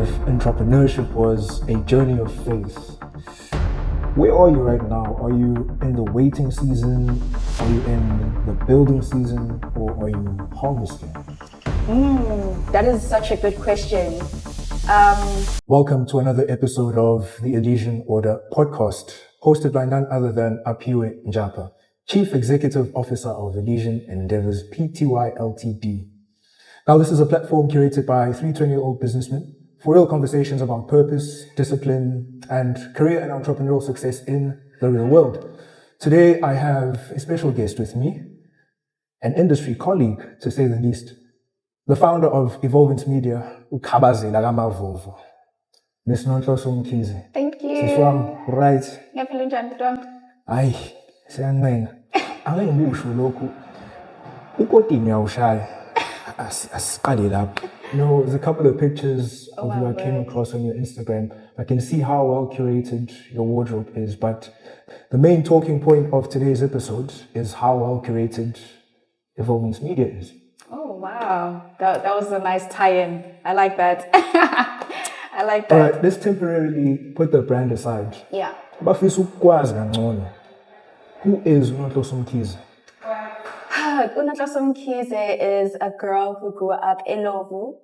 if entrepreneurship was a journey of faith, where are you right now? Are you in the waiting season? Are you in the building season? Or are you harvesting? That is such a good question. Welcome to another episode of the Elysian Order podcast, hosted by none other than Aphiwe Njapa, Chief Executive Officer of Elysian Endeavors Pty Ltd. Now, this is a platform curated by 320-year-old businessmen for real conversations about purpose, discipline, and career and entrepreneurial success in the real world. Today, I have a special guest with me, an industry colleague, to say the least, the founder of Evolvance Media, Miss Nonhloso Mkhize. Thank you. Siswam, right? Ngiyaphelele njani mntwana? Hayi, siyancenga. Angengikusho lokhu. Ukotini uyawushaya. Asiqale lapho. You know, there's a couple of pictures of you I came across on your Instagram. I can see how well curated your wardrobe is, but the main talking point of today's episode is how well curated Evolvance Media is. Oh, wow. That was a nice tie-in. I like that. I like that. All right, let's temporarily put the brand aside. Yeah. Bafisa ukwazi kangcono. Who is Nonhloso Mkhize? Nonhloso Mkhize is a girl who grew up in Lovu,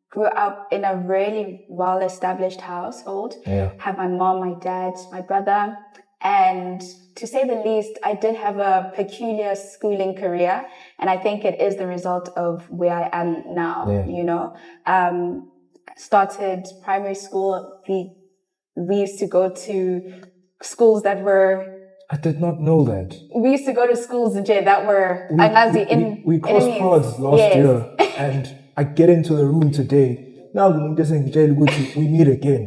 grew up in a really well-established household. Yeah. Have my mom, my dad, my brother, and to say the least, I did have a peculiar schooling career, and I think it is the result of where I am now. Yeah. You know, started primary school. We used to go to schools that were. I did not know that. We used to go to schools that were we crossed paths last year, and I get into the room today. Now we meet again.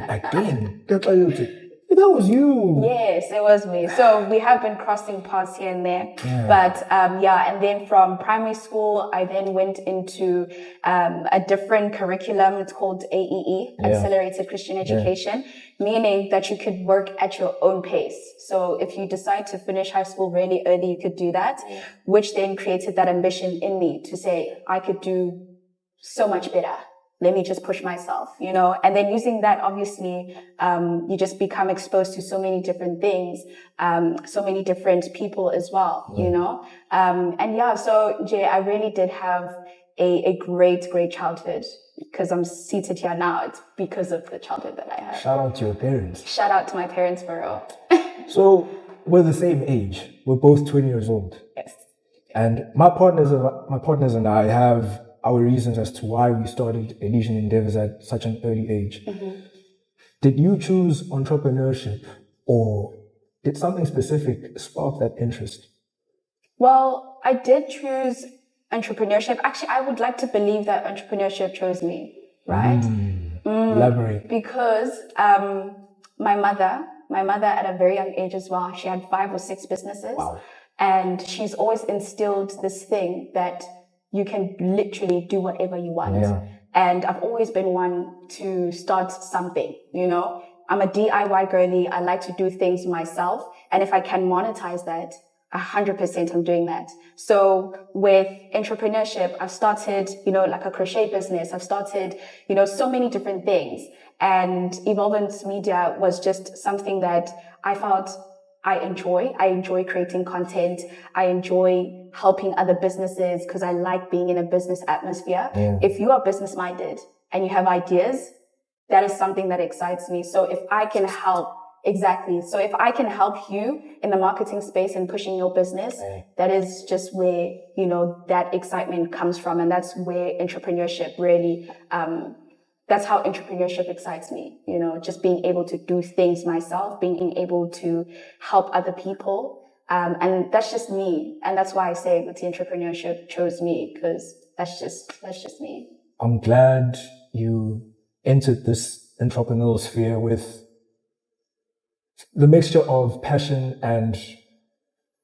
That was you. Yes, it was me. So we have been crossing paths here and there. Yeah. But and then from primary school, I then went into a different curriculum. It's called AEE, Accelerated Christian Education, meaning that you could work at your own pace. So if you decide to finish high school really early, you could do that, which then created that ambition in me to say, I could do so much better. Let me just push myself, you know, and then using that, obviously, you just become exposed to so many different things, so many different people as well, you know, so Jay, I really did have a great childhood. Because I'm seated here now, it's because of the childhood that I had. Shout out to your parents. Shout out to my parents for real. So we're the same age. We're both 20 years old. Yes. And my partners and I have our reasons as to why we started Elysian Endeavors at such an early age. Mm-hmm. Did you choose entrepreneurship, or did something specific spark that interest? Well, I did choose entrepreneurship. Actually, I would like to believe that entrepreneurship chose me, right? Elaborate. Because my mother at a very young age as well, she had 5 or 6 businesses. Wow. And she's always instilled this thing that you can literally do whatever you want. Yeah. And I've always been one to start something, you know. I'm a DIY girly. I like to do things myself. And if I can monetize that, 100% I'm doing that. So with entrepreneurship, I've started, you know, like a crochet business. I've started, you know, so many different things. And Evolvance Media was just something that I felt I enjoy. I enjoy creating content. I enjoy helping other businesses because I like being in a business atmosphere. Yeah. If you are business minded and you have ideas, that is something that excites me. So if I can help, so if I can help you in the marketing space and pushing your business, that is just where, you know, that excitement comes from. And that's where entrepreneurship really, that's how entrepreneurship excites me, you know, just being able to do things myself, being able to help other people. And that's just me. And that's why I say that the entrepreneurship chose me, because that's just me. I'm glad you entered this entrepreneurial sphere with the mixture of passion and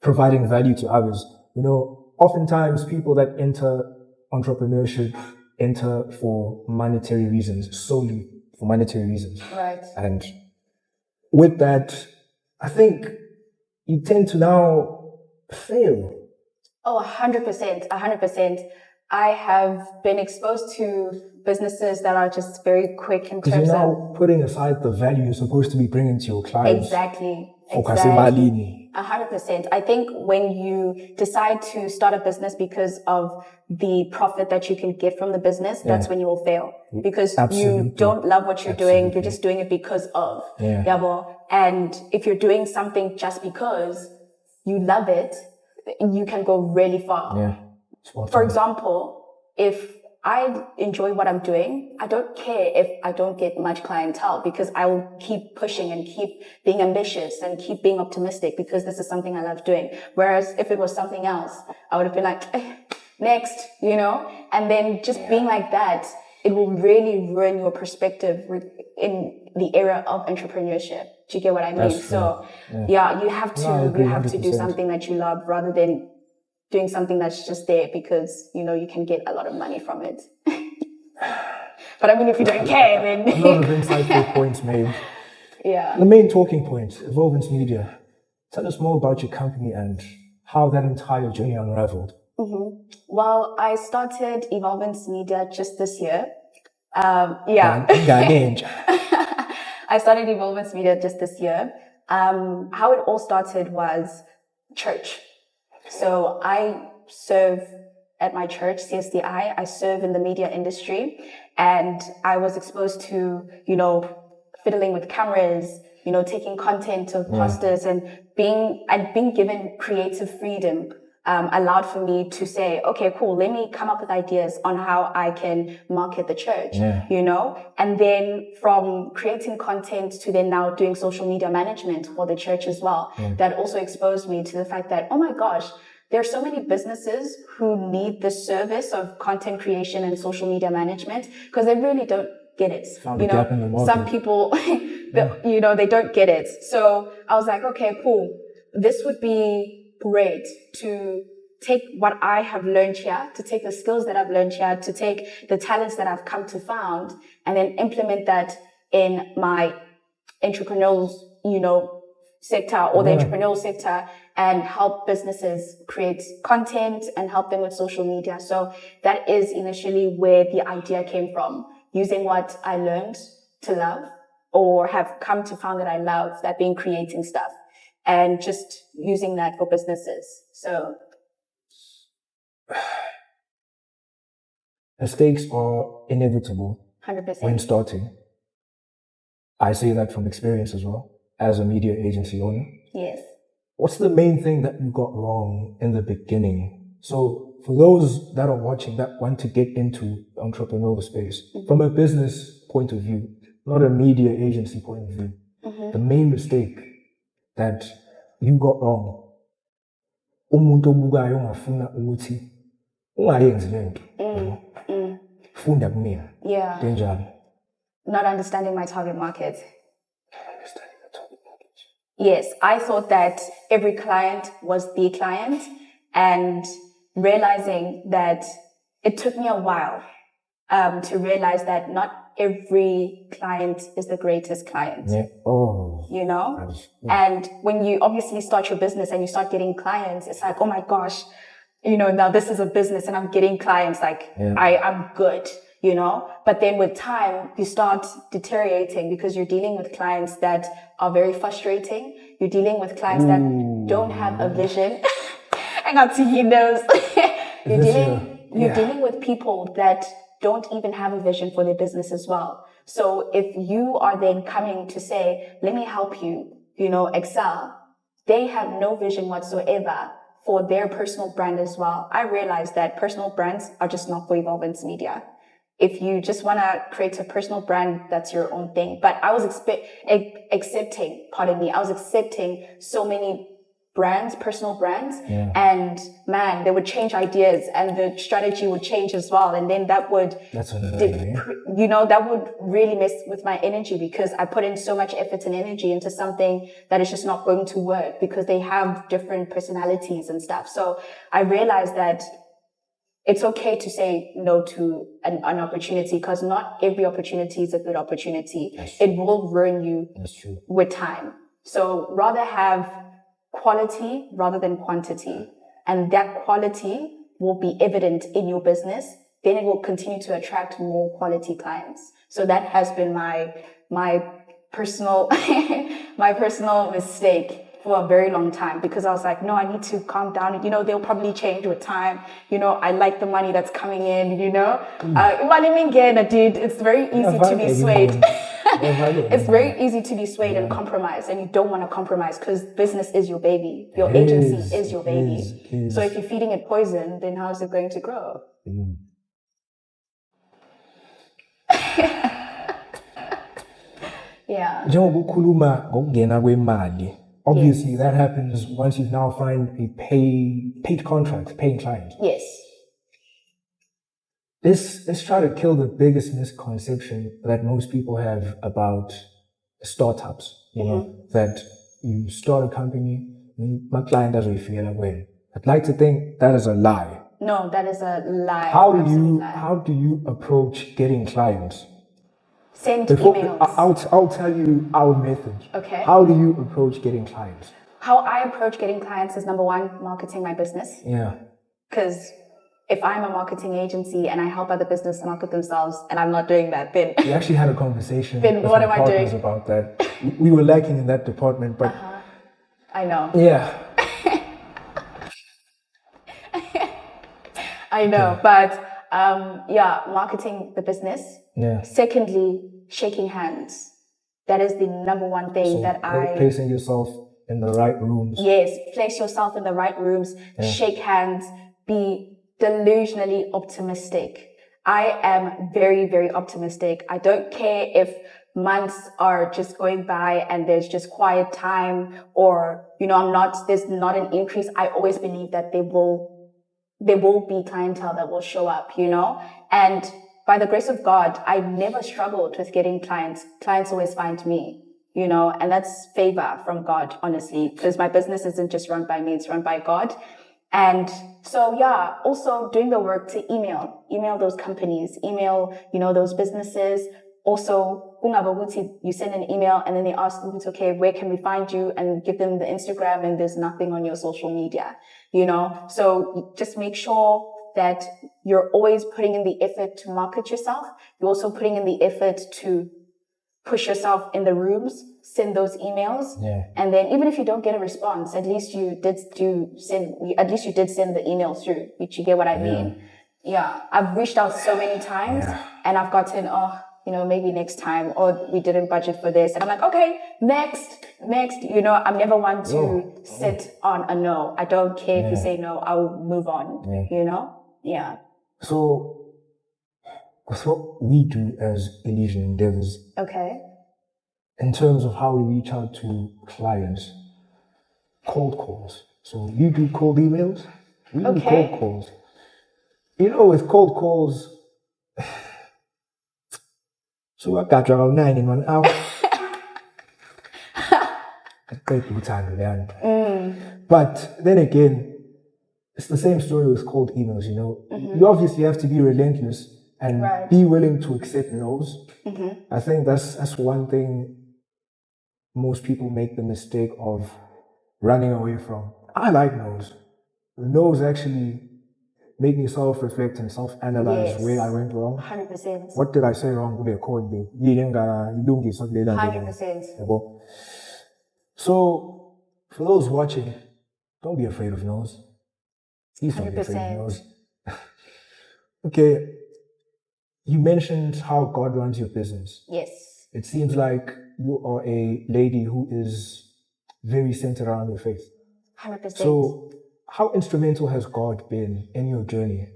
providing value to others. You know, oftentimes people that enter entrepreneurship enter for monetary reasons, solely for monetary reasons. Right. And with that, I think you tend to now fail. Oh, 100%. I have been exposed to businesses that are just very quick in Because you're terms of now putting aside the value you're supposed to be bringing to your clients. exactly. Focus emalini. 100%. I think when you decide to start a business because of the profit that you can get from the business, that's when you will fail. Because you don't love what you're doing. You're just doing it because of. And if you're doing something just because you love it, you can go really far. For example, if I enjoy what I'm doing, I don't care if I don't get much clientele because I will keep pushing and keep being ambitious and keep being optimistic because this is something I love doing. Whereas if it was something else, I would have been like, next, and then just being like that, it will really ruin your perspective in the area of entrepreneurship. Do you get what I mean? So you have to do something that you love rather than doing something that's just there because, you can get a lot of money from it. But I mean, if you don't care, then... A lot of insightful points made. Yeah. The main talking point, Evolvance Media. Tell us more about your company and how that entire journey unraveled. Well, I started Evolvance Media just this year. I started Evolvance Media just this year. How it all started was church. So I serve at my church, CSDI. I serve in the media industry, and I was exposed to, fiddling with cameras, taking content of pastors and being given creative freedom. Allowed for me to say, okay, cool, let me come up with ideas on how I can market the church, and then from creating content to then now doing social media management for the church as well. That also exposed me to the fact that, oh my gosh, there are so many businesses who need the service of content creation and social media management because they really don't get it. Some people, they don't get it. So I was like, okay, cool. This would be great to take what I have learned here, to take the skills that I've learned here, to take the talents that I've come to found, and then implement that in my entrepreneurial, sector or the entrepreneurial sector and help businesses create content and help them with social media. So that is initially where the idea came from, using what I learned to love or have come to find that I love, that being creating stuff, and just using that for businesses. So mistakes are inevitable 100%. when starting. I say that from experience as well, as a media agency owner. Yes. What's the main thing that you got wrong in the beginning? So for those that are watching that want to get into the entrepreneurial space, from a business point of view, not a media agency point of view, the main mistake that you got wrong, umuntu obukayo ongafuna ukuthi ungayenzi lento. Funda kumina. Yeah. Denjani. Not understanding my target market. Yes, I thought that every client was the client, and realizing that it took me a while to realize that not every client is the greatest client. And when you obviously start your business and you start getting clients, it's like, oh my gosh, now this is a business and I'm getting clients, like I'm good. But then with time, you start deteriorating because you're dealing with clients that are very frustrating. You're dealing with clients that don't have a vision. I got to hear those. You're dealing with people that don't even have a vision for their business as well. So if you are then coming to say, let me help you, excel, they have no vision whatsoever for their personal brand as well. I realized that personal brands are just not for Evolvance Media. If you just want to create a personal brand, that's your own thing. But I was accepting so many brands, personal brands, and man, they would change ideas and the strategy would change as well. And then that would, that would really mess with my energy because I put in so much effort and energy into something that is just not going to work because they have different personalities and stuff. So I realized that it's okay to say no to an opportunity because not every opportunity is a good opportunity. It will ruin you with time. So rather have quality rather than quantity. And that quality will be evident in your business, then it will continue to attract more quality clients. So that has been my personal my personal mistake for a very long time, because I was like, no, I need to calm down. They'll probably change with time. I like the money that's coming in, dude, it's very easy to be swayed. It's very easy to be swayed and compromise, and you don't want to compromise because business is your baby. Your agency is your baby. So if you're feeding it poison, then how is it going to grow? Yeah. Obviously, that happens once you've now find a paid contract, paying client. Yes. Let's try to kill the biggest misconception that most people have about startups. That you start a company, my client doesn't feel that way. I'd like to think that is a lie. No, that is a lie. How do you approach getting clients? Send emails. I'll tell you our method. Okay. How do you approach getting clients? How I approach getting clients is, number one, marketing my business. Yeah. Because if I'm a marketing agency and I help other businesses market themselves and I'm not doing that, then... We actually had a conversation then with what my am I partners doing? about that. We were lacking in that department, but... I know. Yeah. I know, but marketing the business. Yeah. Secondly, shaking hands. That is the number one thing placing yourself in the right rooms. Yes, place yourself in the right rooms, shake hands, be delusionally optimistic. I am very, very optimistic. I don't care if months are just going by and there's just quiet time, or, there's not an increase. I always believe that there will be clientele that will show up, and by the grace of God, I never struggled with getting clients. Clients always find me, and that's favor from God, honestly, because my business isn't just run by me, it's run by God. And so, also doing the work to email those companies, email, those businesses. Also, you send an email and then they ask, okay, where can we find you? And give them the Instagram, and there's nothing on your social media, So just make sure that you're always putting in the effort to market yourself. You're also putting in the effort to push yourself in the rooms, send those emails. Yeah. And then even if you don't get a response, at least you did send the email through. You get what I mean? Yeah. I've reached out so many times and I've gotten, maybe next time, or we didn't budget for this. And I'm like, okay, next, I'm never one to sit on a no. I don't care if you say no, I'll move on, Yeah. So, with what we do as Elysian Endeavors, okay, in terms of how we reach out to clients, cold calls. So you do cold emails, we do cold calls. With cold calls, so I got around 9 in 1 hour. But then again, it's the same story with cold emails, You obviously have to be relentless and be willing to accept no's. I think that's one thing most people make the mistake of running away from. I like no's. The no's actually make me self-reflect and self-analyze where I went wrong. 100%. What did I say wrong? 100%. So, for those watching, don't be afraid of no's. Please don't be afraid of no's. Okay, you mentioned how God runs your business. Yes. It seems like you are a lady who is very centered around your faith. 100%. So, how instrumental has God been in your journey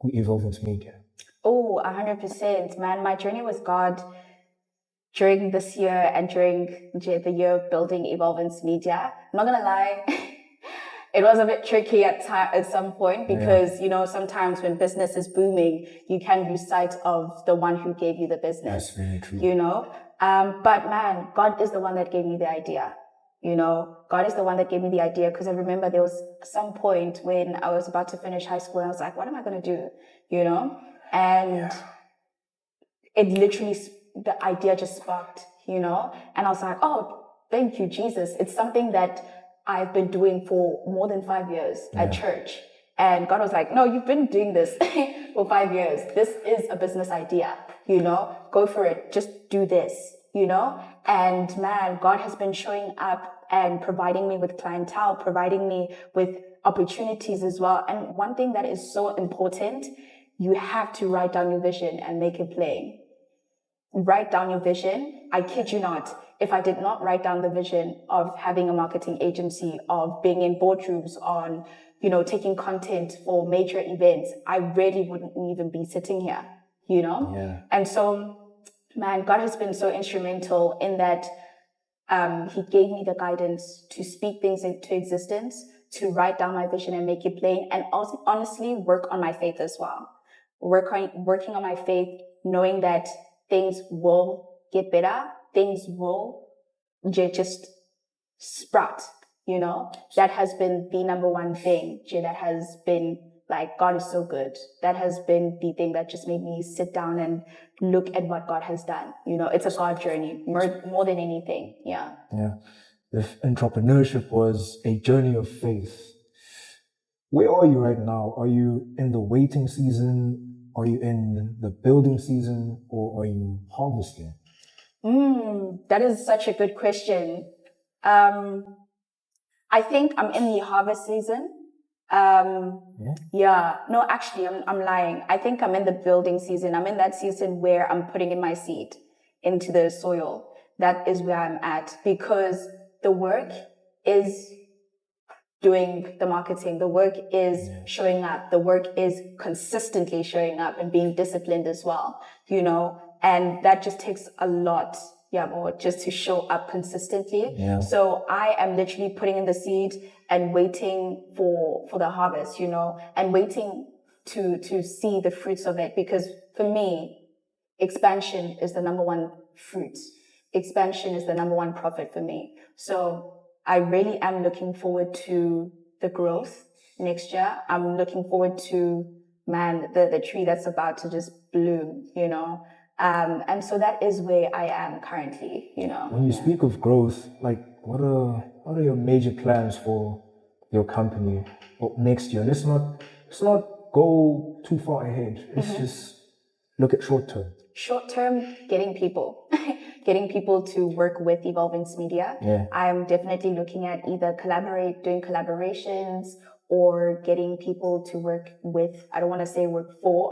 with Evolvance Media? Oh, 100%, man. My journey with God during this year and during the year of building Evolvance Media, I'm not gonna lie, it was a bit tricky at some point because, sometimes when business is booming, you can lose sight of the one who gave you the business. That's very true. But man, God is the one that gave me the idea. God is the one that gave me the idea, because I remember there was some point when I was about to finish high school and I was like, what am I going to do? And it literally, the idea just sparked, and I was like, oh, thank you, Jesus. It's something that I've been doing for more than 5 years at church. And God was like, no, you've been doing this for 5 years. This is a business idea, go for it. Just do this, And man, God has been showing up and providing me with clientele, providing me with opportunities as well. And one thing that is so important, you have to write down your vision and make it plain. Write down your vision. I kid you not. If I did not write down the vision of having a marketing agency, of being in boardrooms, on, taking content for major events, I really wouldn't even be sitting here, Yeah. And so, man, God has been so instrumental in that he gave me the guidance to speak things into existence, to write down my vision and make it plain, and also honestly work on my faith as well. Working on my faith, knowing that things will get better, things will just sprout, That has been the number one thing, that has been like, God is so good. That has been the thing that just made me sit down and look at what God has done. It's a God journey more than anything. Yeah. Yeah. If entrepreneurship was a journey of faith, where are you right now? Are you in the waiting season? Are you in the building season, or are you harvesting? That is such a good question. I think I'm in the harvest season. No, actually, I'm lying. I think I'm in the building season. I'm in that season where I'm putting in my seed into the soil. That is where I'm at, because the work is doing the marketing. The work is showing up. The work is consistently showing up and being disciplined as well, and that just takes a lot. Or just to show up consistently. Yeah. So I am literally putting in the seed and waiting for the harvest, and waiting to see the fruits of it. Because for me, expansion is the number one fruit. Expansion is the number one profit for me. So I really am looking forward to the growth next year. I'm looking forward to, the tree that's about to just bloom, and so that is where I am currently, When you speak of growth, like what are your major plans for your company next year? Let's not go too far ahead. Let's just look at short term. Short term, getting people to work with Evolvance Media. Yeah. I'm definitely looking at either doing collaborations, or getting people to work with, I don't want to say work for,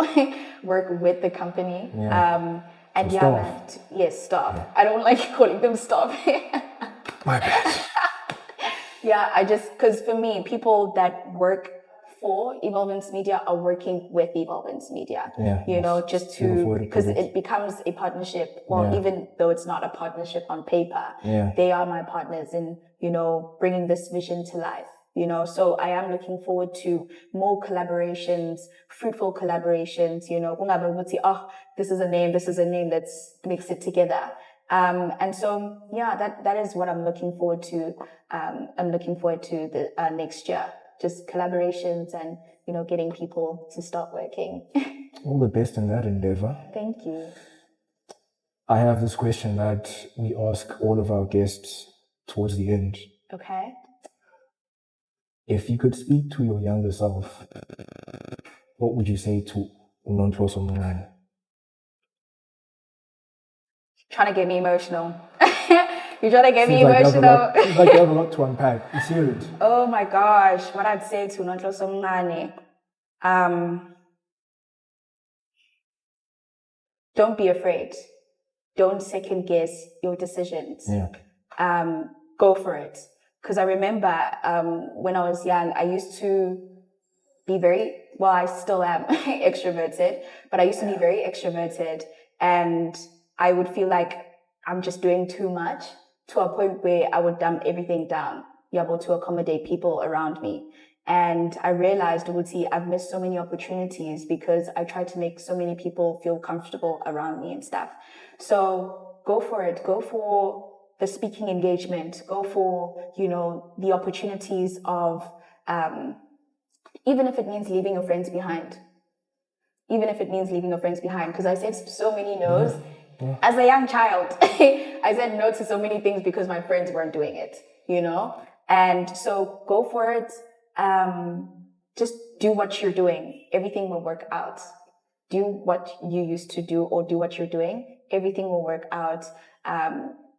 work with the company. Yeah. And so staff. Yes, staff. Yeah. I don't like calling them staff. My bad. Yeah, because for me, people that work for Evolvance Media are working with Evolvance Media. Yeah. Just to, because it becomes a partnership. Well, even though it's not a partnership on paper, they are my partners in, bringing this vision to life. So I am looking forward to more collaborations, fruitful collaborations, this is a name, let's mix it together. And so, that is what I'm looking forward to. I'm looking forward to the next year, just collaborations and, getting people to start working. All the best in that endeavor. Thank you. I have this question that we ask all of our guests towards the end. Okay. If you could speak to your younger self, what would you say to Nonhloso Mkhize? Trying to get me emotional. You're trying to get me emotional. Seems like you have a lot to unpack. Let's hear it. Oh my gosh. What I'd say to Nonhloso Mkhize. Don't be afraid. Don't second guess your decisions. Yeah. Go for it. Because I remember when I was young, I used to be I still am extroverted, but I used to be very extroverted, and I would feel like I'm just doing too much, to a point where I would dump everything down, to accommodate people around me. And I realized, I've missed so many opportunities because I tried to make so many people feel comfortable around me and stuff. So go for it. Go for the speaking engagement. Go for, the opportunities of, even if it means leaving your friends behind. Because I said so many no's. As a young child, I said no to so many things because my friends weren't doing it, And so go for it. just do what you're doing. Everything will work out. Do what you used to do or do what you're doing. Everything will work out.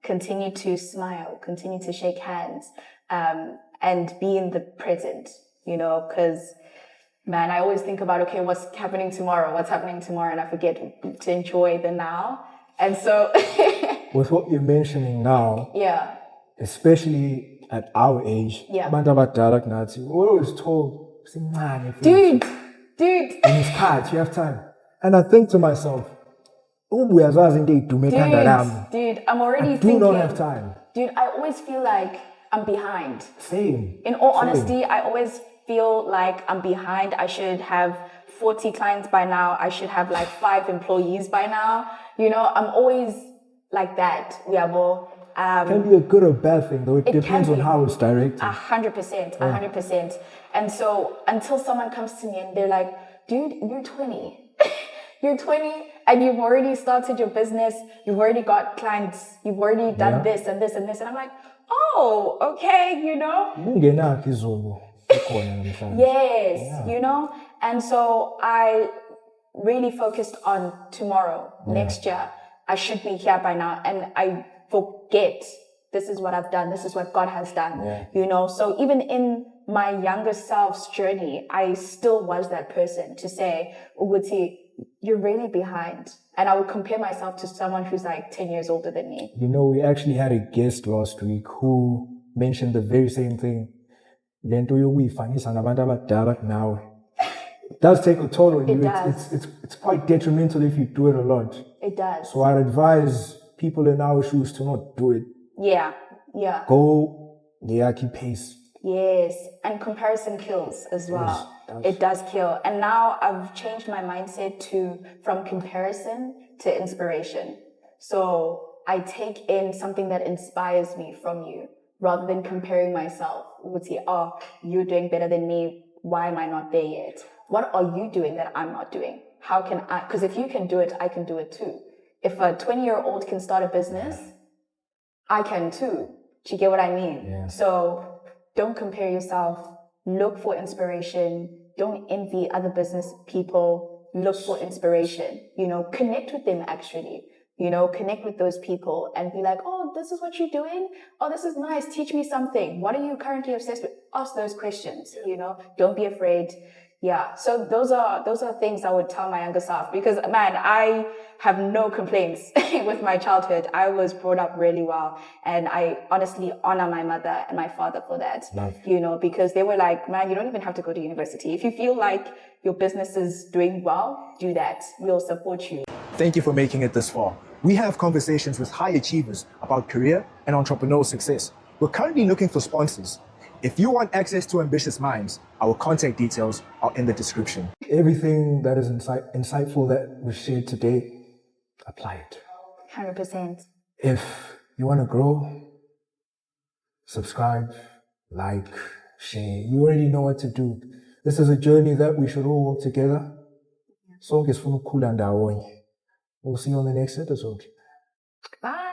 Continue to smile, continue to shake hands, and be in the present, because man, I always think about, okay, what's happening tomorrow, and I forget to enjoy the now. And so with what you're mentioning now, yeah, especially at our age, yeah, we're always told, dude, in his cards, you have time. And I think to myself, dude, I'm already do thinking. not have time. Dude, I always feel like I'm behind. Same. In all honesty, I always feel like I'm behind. I should have 40 clients by now. I should have like 5 employees by now. I'm always like that. It can be a good or bad thing, though. It depends on how it's directed. 100%. And so until someone comes to me and they're like, dude, you're 20. You're 20 and you've already started your business. You've already got clients. You've already done this and this and this. And I'm like, oh, okay, Yes, And so I really focused on tomorrow, next year. I should be here by now. And I forget, this is what I've done. This is what God has done, So even in my younger self's journey, I still was that person to say, Uguti, you're really behind. And I would compare myself to someone who's like 10 years older than me. We actually had a guest last week who mentioned the very same thing. Now, it does take a toll on you. It's quite detrimental if you do it a lot. It does. So I'd advise people in our shoes to not do it. Yeah. Go keep pace. Yes, and comparison kills as well. It does kill. And now I've changed my mindset from comparison to inspiration. So I take in something that inspires me from you rather than comparing myself. We would say, oh, you're doing better than me. Why am I not there yet? What are you doing that I'm not doing? How can I? Because if you can do it, I can do it too. If a 20-year-old can start a business, I can too. Do you get what I mean? Yeah. So don't compare yourself. Look for inspiration. Don't envy other business people. Look for inspiration. Connect with them actually. Connect with those people and be like, oh, this is what you're doing? Oh, this is nice. Teach me something. What are you currently obsessed with? Ask those questions, Don't be afraid. Yeah. So those are things I would tell my younger self because, man, I have no complaints with my childhood. I was brought up really well. And I honestly honor my mother and my father for that, because they were like, man, you don't even have to go to university. If you feel like your business is doing well, do that. We'll support you. Thank you for making it this far. We have conversations with high achievers about career and entrepreneurial success. We're currently looking for sponsors. If you want access to ambitious minds, our contact details are in the description. Everything that is insightful that was shared today, apply it. 100%. If you want to grow, subscribe, like, share. You already know what to do. This is a journey that we should all work together. So, we'll see you on the next episode. Bye.